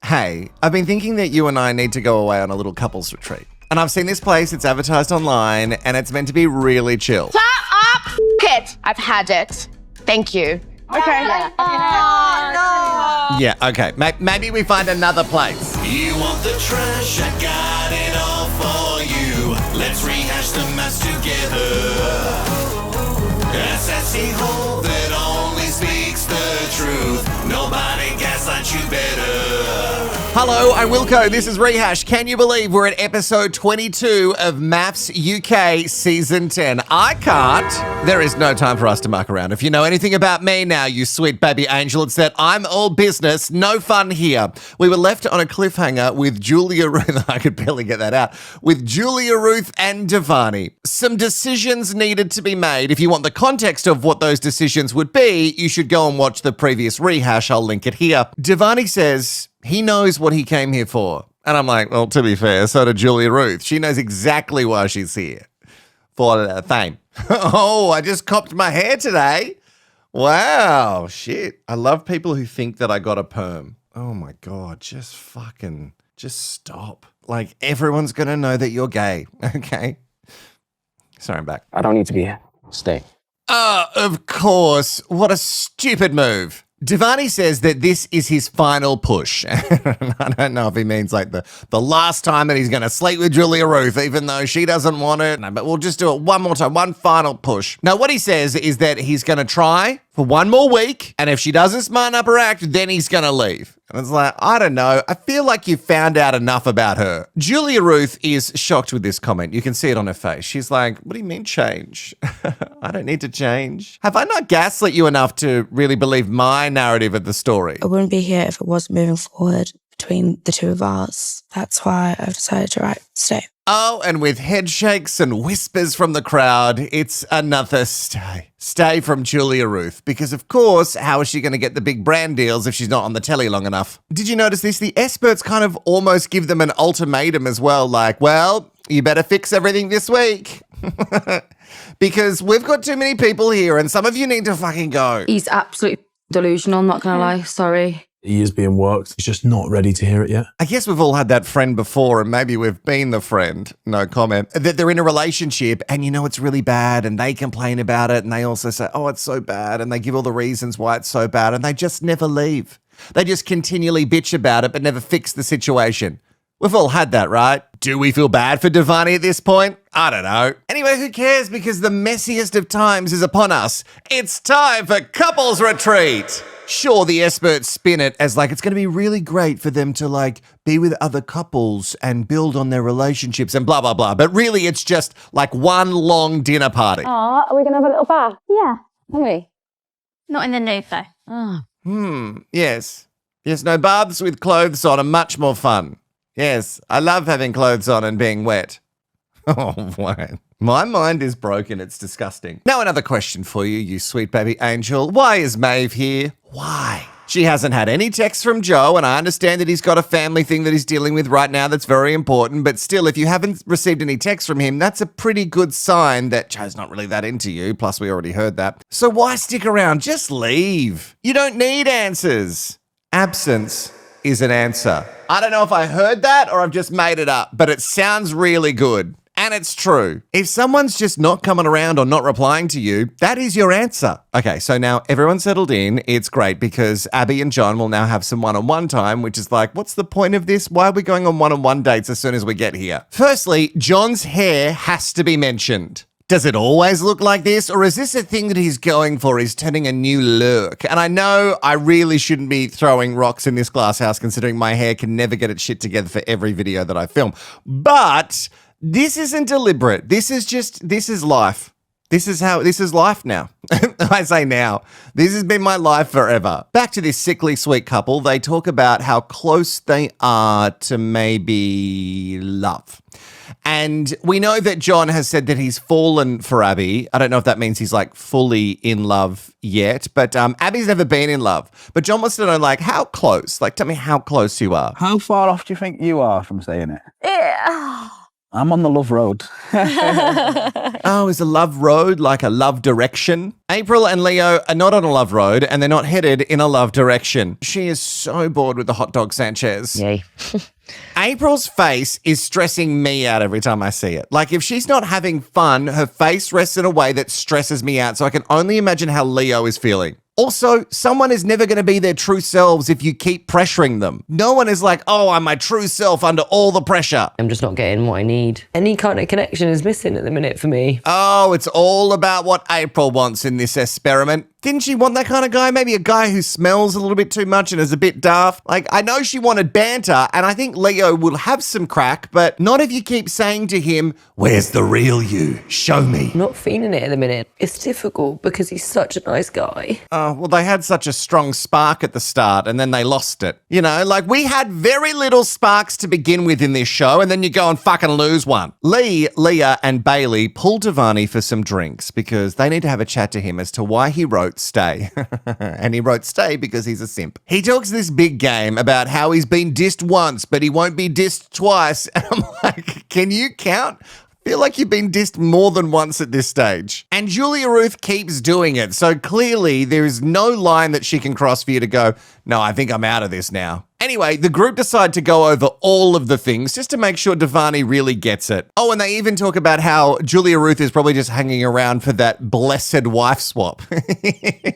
Hey, I've been thinking that you and I need to go away on a little couples retreat. And I've seen this place, it's advertised online, and it's meant to be really chill. Shut up, it. I've had it. Thank you. Okay. Yeah. Yeah, okay. Maybe we find another place. You want the trash? I got it all for you. Let's rehash the mess together. A sassy hole that only speaks the truth. Nobody gaslights you better. Hello, I'm Wilko. This is Rehash. Can you believe we're at episode 22 of MAFS UK Season 10? I can't. There is no time for us to muck around. If you know anything about me now, you sweet baby angel, it's that I'm all business, no fun here. We were left on a cliffhanger with Julia Ruth, I could barely get that out, with Julia Ruth and Divarni. Some decisions needed to be made. If you want the context of what those decisions would be, you should go and watch the previous rehash. I'll link it here. Divarni says he knows what he came here for. And I'm like, well, to be fair, so did Julia Ruth. She knows exactly why she's here. For fame. Oh, I just copped my hair today. Wow, shit. I love people who think that I got a perm. Oh my God, just stop. Like, everyone's going to know that you're gay, okay? Sorry, I'm back. I don't need to be here. Stay. Of course. What a stupid move. Divarni says that this is his final push. I don't know if he means like the last time that he's going to sleep with Julia Ruth, even though she doesn't want it. No, but we'll just do it one more time, one final push. Now, what he says is that he's going to try for one more week, and if she doesn't smarten up her act, then he's going to leave. And it's like, I don't know. I feel like you found out enough about her. Julia Ruth is shocked with this comment. You can see it on her face. She's like, what do you mean change? I don't need to change. Have I not gaslit you enough to really believe my narrative of the story? I wouldn't be here if it wasn't moving forward between the two of us. That's why I've decided to stay. Oh, and with head shakes and whispers from the crowd, it's another stay. Stay from Julia Ruth. Because, of course, how is she going to get the big brand deals if she's not on the telly long enough? Did you notice this? The experts kind of almost give them an ultimatum as well. Like, well, you better fix everything this week. Because we've got too many people here and some of you need to fucking go. He's absolutely delusional, I'm not going to lie. Sorry. He is being worked. He's just not ready to hear it yet. I guess we've all had that friend before, and maybe we've been the friend, no comment, that they're in a relationship and you know it's really bad and they complain about it and they also say, oh, it's so bad, and they give all the reasons why it's so bad and they just never leave. They just continually bitch about it but never fix the situation. We've all had that, right? Do we feel bad for Divarni at this point? I don't know. Anyway, who cares, because the messiest of times is upon us. It's time for couples retreat. Sure, the experts spin it as like it's going to be really great for them to like be with other couples and build on their relationships and blah, blah, blah. But really, it's just like one long dinner party. Oh, are we going to have a little bath? Yeah. Are we? Not in the nude, though. Oh. Yes. Yes, no, baths with clothes on are much more fun. Yes, I love having clothes on and being wet. Oh, wow. My mind is broken. It's disgusting. Now another question for you, you sweet baby angel. Why is Maeve here? Why? She hasn't had any texts from Joe, and I understand that he's got a family thing that he's dealing with right now that's very important, but still, if you haven't received any texts from him, that's a pretty good sign that Joe's not really that into you, plus we already heard that. So why stick around? Just leave. You don't need answers. Absence is an answer. I don't know if I heard that or I've just made it up, but it sounds really good. And it's true. If someone's just not coming around or not replying to you, that is your answer. Okay, so now everyone's settled in. It's great because Abi and John will now have some one-on-one time, which is like, what's the point of this? Why are we going on one-on-one dates as soon as we get here? Firstly, John's hair has to be mentioned. Does it always look like this, or is this a thing that he's going for? He's turning a new look. And I know I really shouldn't be throwing rocks in this glass house considering my hair can never get its shit together for every video that I film. But this isn't deliberate. This is life. This is life now. I say now. This has been my life forever. Back to this sickly sweet couple. They talk about how close they are to maybe love. And we know that John has said that he's fallen for Abi. I don't know if that means he's like fully in love yet, but Abi's never been in love. But John wants to know, like, how close? Like, tell me how close you are. How far off do you think you are from saying it? Yeah. I'm on the love road. Oh, is a love road like a love direction? April and Leo are not on a love road and they're not headed in a love direction. She is so bored with the hot dog Sanchez. Yay. April's face is stressing me out every time I see it. Like, if she's not having fun, her face rests in a way that stresses me out, so I can only imagine how Leo is feeling. Also, someone is never going to be their true selves if you keep pressuring them. No one is like, oh, I'm my true self under all the pressure. I'm just not getting what I need. Any kind of connection is missing at the minute for me. Oh, it's all about what April wants in this experiment. Didn't she want that kind of guy? Maybe a guy who smells a little bit too much and is a bit daft? Like, I know she wanted banter, and I think Leo will have some crack, but not if you keep saying to him, where's the real you? Show me. I'm not feeling it at the minute. It's difficult because he's such a nice guy. Well, they had such a strong spark at the start, and then they lost it. You know, like, we had very little sparks to begin with in this show, and then you go and fucking lose one. Leigh, Leah, and Bailey pull Divarni for some drinks because they need to have a chat to him as to why he wrote stay. And he wrote stay because he's a simp. He talks this big game about how he's been dissed once, but he won't be dissed twice. And I'm like, can you count? I feel like you've been dissed more than once at this stage. And Julia Ruth keeps doing it. So clearly there is no line that she can cross for you to go, no, I think I'm out of this now. Anyway, the group decide to go over all of the things just to make sure Divarni really gets it. Oh, and they even talk about how Julia Ruth is probably just hanging around for that blessed wife swap,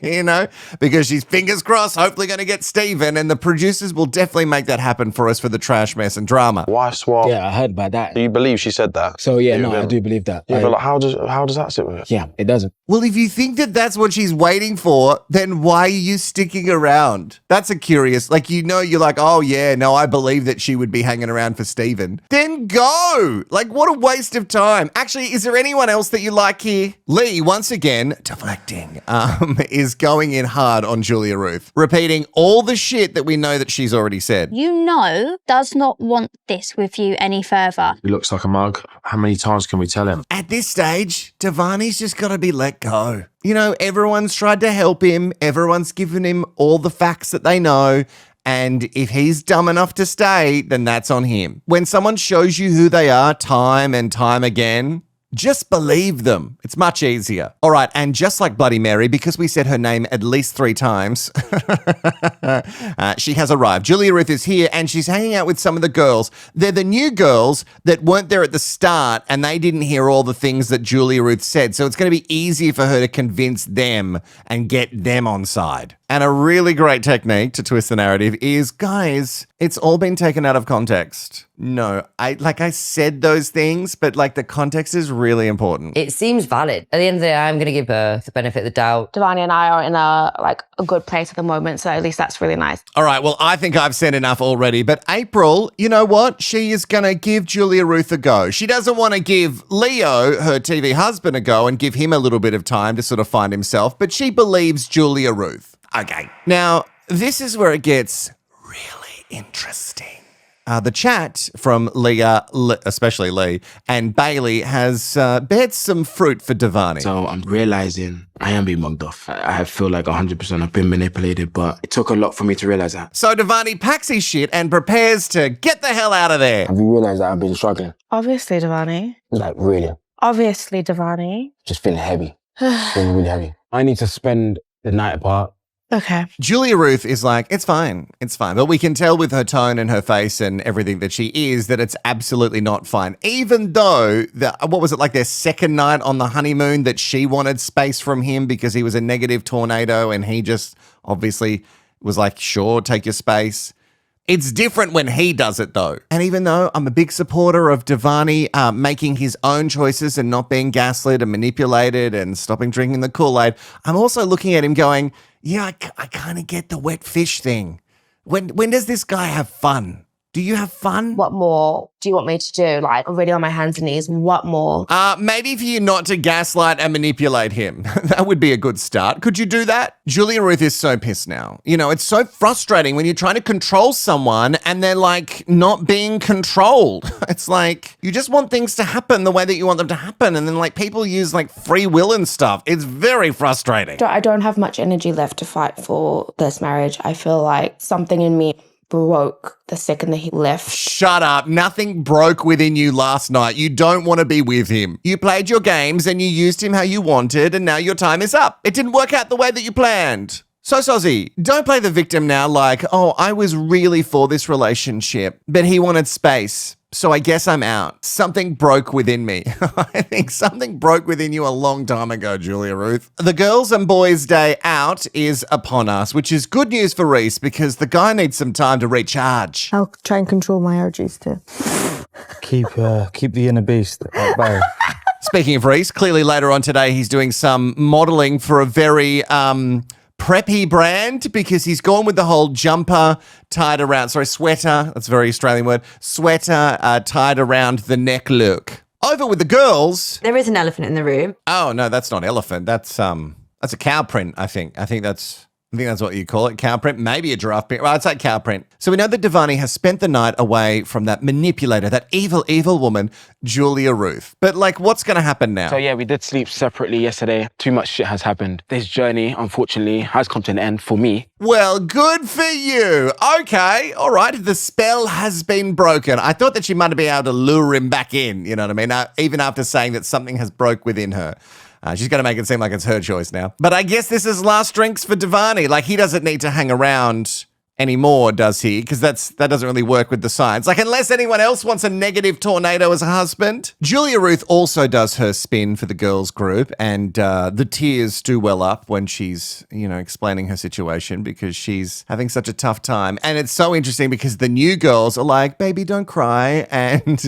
you know, because she's fingers crossed, hopefully going to get Steven, and the producers will definitely make that happen for us for the trash, mess and drama. Wife swap. Yeah, I heard about that. Do you believe she said that? So yeah, no, I do believe that. Yeah, but like, how does that sit with it? Yeah, it doesn't. Well, if you think that that's what she's waiting for, then why are you sticking around? That's a curious, like, you know, you're like, oh yeah, no, I believe that she would be hanging around for Steven. Then go! Like, what a waste of time. Actually, is there anyone else that you like here? Leigh, once again, deflecting, is going in hard on Julia Ruth, repeating all the shit that we know that she's already said. You know, does not want this with you any further. He looks like a mug. How many times can we tell him? At this stage, Divarni's just got to be let go. You know, everyone's tried to help him. Everyone's given him all the facts that they know. And if he's dumb enough to stay, then that's on him. When someone shows you who they are time and time again, just believe them. It's much easier. All right, and just like Bloody Mary, because we said her name at least 3 times, she has arrived. Julia Ruth is here, and she's hanging out with some of the girls. They're the new girls that weren't there at the start, and they didn't hear all the things that Julia Ruth said. So it's going to be easier for her to convince them and get them on side. And a really great technique to twist the narrative is, guys, it's all been taken out of context. No, I said those things, but like the context is really important. It seems valid. At the end of the day, I'm going to give her the benefit of the doubt. Divarni and I are in a good place at the moment, so at least that's really nice. All right, well, I think I've said enough already, but April, you know what? She is going to give Julia Ruth a go. She doesn't want to give Leo, her TV husband, a go and give him a little bit of time to sort of find himself, but she believes Julia Ruth. Okay. Now, this is where it gets really interesting. The chat from Leah, especially Leigh, and Bailey has bared some fruit for Divarni. So I'm realising I am being mugged off. I feel like 100% I've been manipulated, but it took a lot for me to realise that. So Divarni packs his shit and prepares to get the hell out of there. Have you realised that I've been struggling? Obviously, Divarni. Like, really? Obviously, Divarni. Just feeling heavy. Feeling really heavy. I need to spend the night apart. Okay. Julia Ruth is like, it's fine. But we can tell with her tone and her face and everything that she is that it's absolutely not fine. Even though, what was it, like their second night on the honeymoon that she wanted space from him because he was a negative tornado and he just obviously was like, sure, take your space. It's different when he does it though. And even though I'm a big supporter of Divarni making his own choices and not being gaslit and manipulated and stopping drinking the Kool-Aid, I'm also looking at him going, yeah, I kind of get the wet fish thing. When does this guy have fun? Do you have fun? What more do you want me to do? Like, I'm really on my hands and knees. What more? Maybe for you not to gaslight and manipulate him. That would be a good start. Could you do that? Julia Ruth is so pissed now. You know, it's so frustrating when you're trying to control someone and they're like not being controlled. It's like you just want things to happen the way that you want them to happen. And then like people use like free will and stuff. It's very frustrating. I don't have much energy left to fight for this marriage. I feel like something in me broke the second that he left. Shut up. Nothing broke within you last night. You don't want to be with him. You played your games and you used him how you wanted, and now your time is up. It didn't work out the way that you planned. So, Sozzy, don't play the victim now like, oh, I was really for this relationship, but he wanted space. So I guess I'm out. Something broke within me. I think something broke within you a long time ago, Julia Ruth. The girls and boys' day out is upon us, which is good news for Reiss because the guy needs some time to recharge. I'll try and control my urges too. Keep the inner beast at bay. Speaking of Reiss, clearly later on today he's doing some modelling for a very preppy brand because he's gone with the whole jumper tied around, sweater, that's a very Australian word, sweater tied around the neck look. Over with the girls. There is an elephant in the room. Oh, no, that's not elephant. That's a cow print, I think. I think that's what you call it, cow print, maybe a giraffe print. Well, I'd say cow print. So we know that Divarni has spent the night away from that manipulator, that evil, evil woman, Julia Ruth. But, like, what's going to happen now? So, yeah, we did sleep separately yesterday. Too much shit has happened. This journey, unfortunately, has come to an end for me. Well, good for you. Okay, all right. The spell has been broken. I thought that she might have been able to lure him back in, you know what I mean? Even after saying that something has broke within her. She's going to make it seem like it's her choice now. But I guess this is last drinks for Divarni. Like, he doesn't need to hang around anymore, does he? Because that doesn't really work with the science. Like, unless anyone else wants a negative tornado as a husband. Julia Ruth also does her spin for the girls group, and the tears do well up when she's, explaining her situation because she's having such a tough time. And it's so interesting because the new girls are like, baby, don't cry. And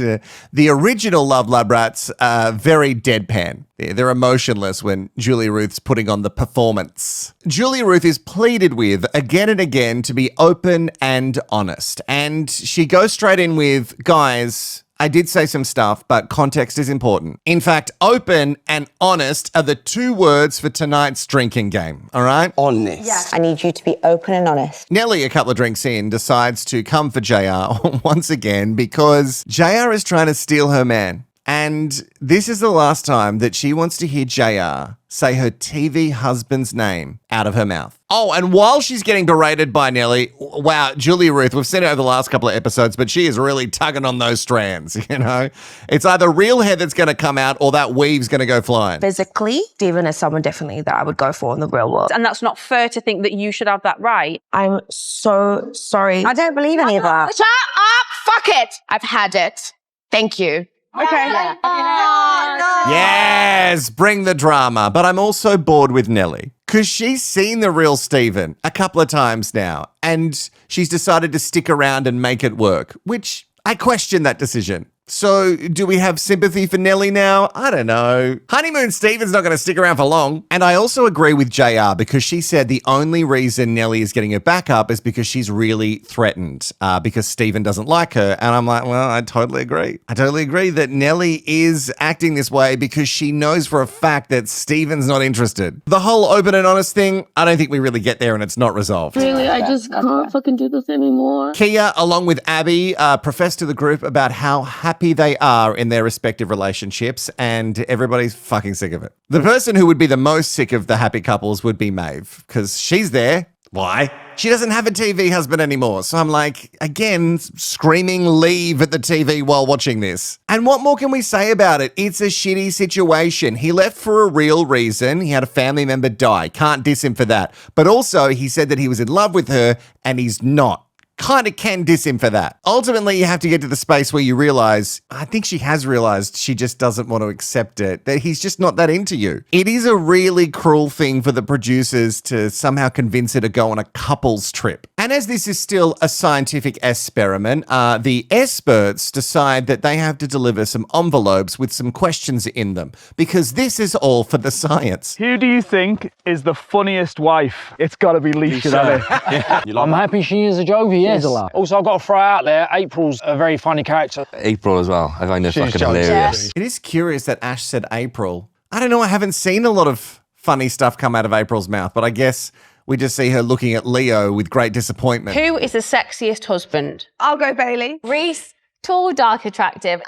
the original Love Lab Rats are very deadpan. They're emotionless when Julia Ruth's putting on the performance. Julia Ruth is pleaded with again and again to be open and honest. And she goes straight in with, guys, I did say some stuff, but context is important. In fact, open and honest are the two words for tonight's drinking game, all right? Honest. Yeah. I need you to be open and honest. Nelly, a couple of drinks in, decides to come for JR once again because JR is trying to steal her man. And this is the last time that she wants to hear JR say her TV husband's name out of her mouth. Oh, and while she's getting berated by Nelly, wow, Julia Ruth, we've seen her over the last couple of episodes, but she is really tugging on those strands, It's either real hair that's going to come out or that weave's going to go flying. Physically, Steven is someone definitely that I would go for in the real world. And that's not fair to think that you should have that right. I'm so sorry. I don't believe any of that. Shut up! Fuck it! I've had it. Thank you. Okay. Yeah. Yes, bring the drama. But I'm also bored with Nelly because she's seen the real Steven a couple of times now and she's decided to stick around and make it work, which I question that decision. So do we have sympathy for Nelly now? I don't know. Honeymoon Steven's not going to stick around for long. And I also agree with JR because she said the only reason Nelly is getting her back up is because she's really threatened because Steven doesn't like her. And I'm like, well, I totally agree. I totally agree that Nelly is acting this way because she knows for a fact that Steven's not interested. The whole open and honest thing, I don't think we really get there and it's not resolved. Really, I just can't fucking do this anymore. Kia, along with Abi, professed to the group about how happy they are in their respective relationships, and everybody's fucking sick of it. The person who would be the most sick of the happy couples would be Maeve, because she's there. Why? She doesn't have a TV husband anymore. So I'm like, again, screaming leave at the TV while watching this. And what more can we say about it? It's a shitty situation. He left for a real reason. He had a family member die. Can't diss him for that. But also, he said that he was in love with her, and he's not. Kind of can diss him for that. Ultimately, you have to get to the space where you realize, I think she has realized she just doesn't want to accept it, that he's just not that into you. It is a really cruel thing for the producers to somehow convince her to go on a couples trip. And as this is still a scientific experiment, the experts decide that they have to deliver some envelopes with some questions in them, because this is all for the science. Who do you think is the funniest wife? It's got to be Lisa. I'm happy she is a joker. Yes. Also, I've got to throw out there, April's a very funny character. April as well. I find her fucking hilarious. It is curious that Ash said April. I don't know, I haven't seen a lot of funny stuff come out of April's mouth, but I guess we just see her looking at Leo with great disappointment. Who is the sexiest husband? I'll go Bailey. Reiss, tall, dark, attractive.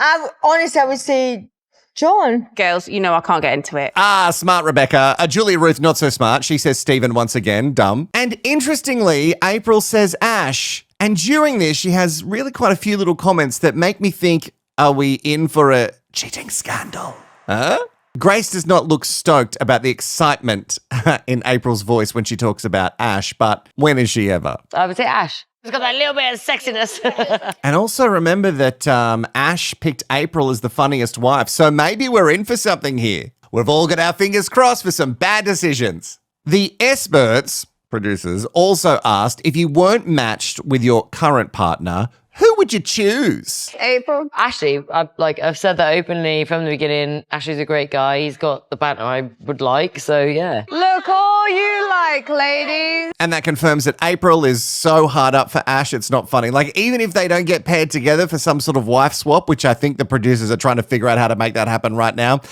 Honestly, I would say John. Girls, you know I can't get into it. Smart Rebecca. Julia Ruth, not so smart. She says Steven once again, dumb. And interestingly, April says Ash. And during this, she has really quite a few little comments that make me think, are we in for a cheating scandal? Huh? Grace does not look stoked about the excitement in April's voice when she talks about Ash, but when is she ever? I would say Ash. It's got that little bit of sexiness. And also remember that Ash picked April as the funniest wife, so maybe we're in for something here. We've all got our fingers crossed for some bad decisions. The experts, producers, also asked if you weren't matched with your current partner, who would you choose? April. Ashley, I've said that openly from the beginning. Ashley's a great guy. He's got the banter I would like, so yeah. Look all you like, ladies. And that confirms that April is so hard up for Ash, it's not funny. Like, even if they don't get paired together for some sort of wife swap, which I think the producers are trying to figure out how to make that happen right now,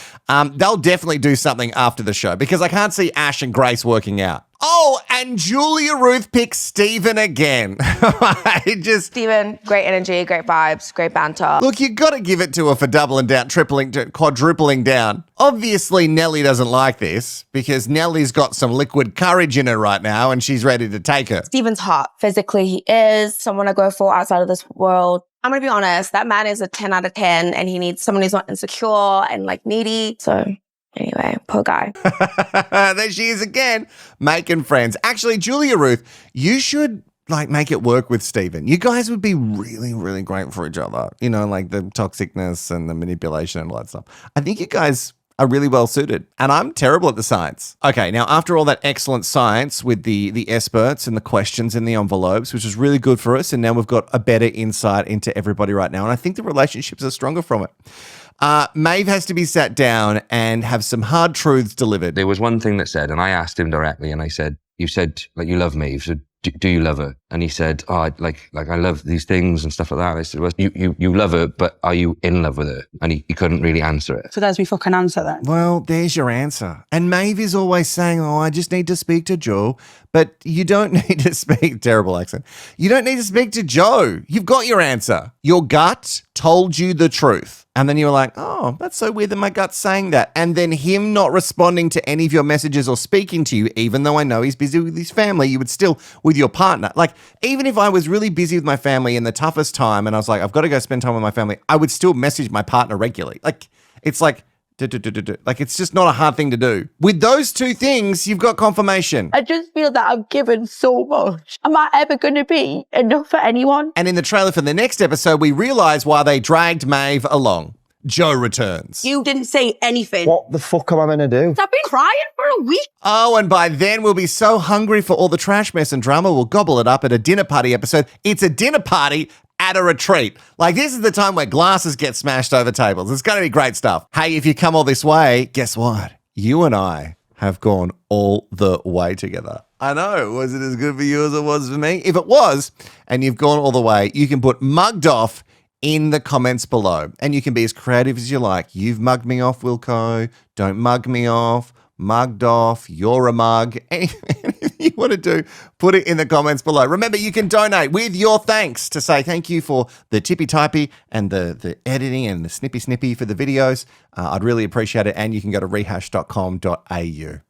they'll definitely do something after the show because I can't see Ash and Grace working out. Oh, and Julia Ruth picks Steven again. Steven, great energy, great vibes, great banter. Look, you got to give it to her for doubling down, quadrupling down. Obviously, Nelly doesn't like this because Nelly's got some liquid courage in her right now and she's ready to take her. Steven's hot. Physically, he is someone I go for outside of this world. I'm going to be honest, that man is a 10 out of 10 and he needs someone who's not insecure and like needy. So anyway, poor guy. There she is again, making friends. Actually, Julia Ruth, you should make it work with Steven. You guys would be really, really great for each other. You know, like the toxicness and the manipulation and all that stuff. I think you guys are really well suited. And I'm terrible at the science. Okay, now after all that excellent science with the experts and the questions in the envelopes, which was really good for us, and now we've got a better insight into everybody right now. And I think the relationships are stronger from it. Maeve has to be sat down and have some hard truths delivered. There was one thing that said, and I asked him directly, and I said, you said, you love Maeve, so do you love her? And he said, oh, I love these things and stuff like that. I said, well, you love her, but are you in love with her? And he couldn't really answer it. So there's me fucking answer then. Well, there's your answer. And Maeve is always saying, oh, I just need to speak to Joe. But you don't need to speak, terrible accent. You don't need to speak to Joe. You've got your answer. Your gut told you the truth. And then you were like, oh, that's so weird that my gut's saying that. And then him not responding to any of your messages or speaking to you, even though I know he's busy with his family, you would still, with your partner. Like, even if I was really busy with my family in the toughest time and I was like, I've got to go spend time with my family, I would still message my partner regularly. Like, it's like, like, it's just not a hard thing to do. With those two things, you've got confirmation. I just feel that I've given so much. Am I ever going to be enough for anyone? And in the trailer for the next episode, we realise why they dragged Maeve along. Joe returns. You didn't say anything. What the fuck am I meant to do? I've been crying for a week. Oh, and by then we'll be so hungry for all the trash mess and drama, we'll gobble it up at a dinner party episode. It's a dinner party at a retreat. Like, this is the time where glasses get smashed over tables. It's going to be great stuff. Hey, if you come all this way, guess what? You and I have gone all the way together. I know. Was it as good for you as it was for me? If it was, and you've gone all the way, you can put mugged off in the comments below. And you can be as creative as you like. You've mugged me off, Wilko. Don't mug me off. Mugged off. You're a mug. Anything you want to do, put it in the comments below. Remember, you can donate with your thanks to say thank you for the tippy-typey and the editing and the snippy-snippy for the videos. I'd really appreciate it. And you can go to rehash.com.au.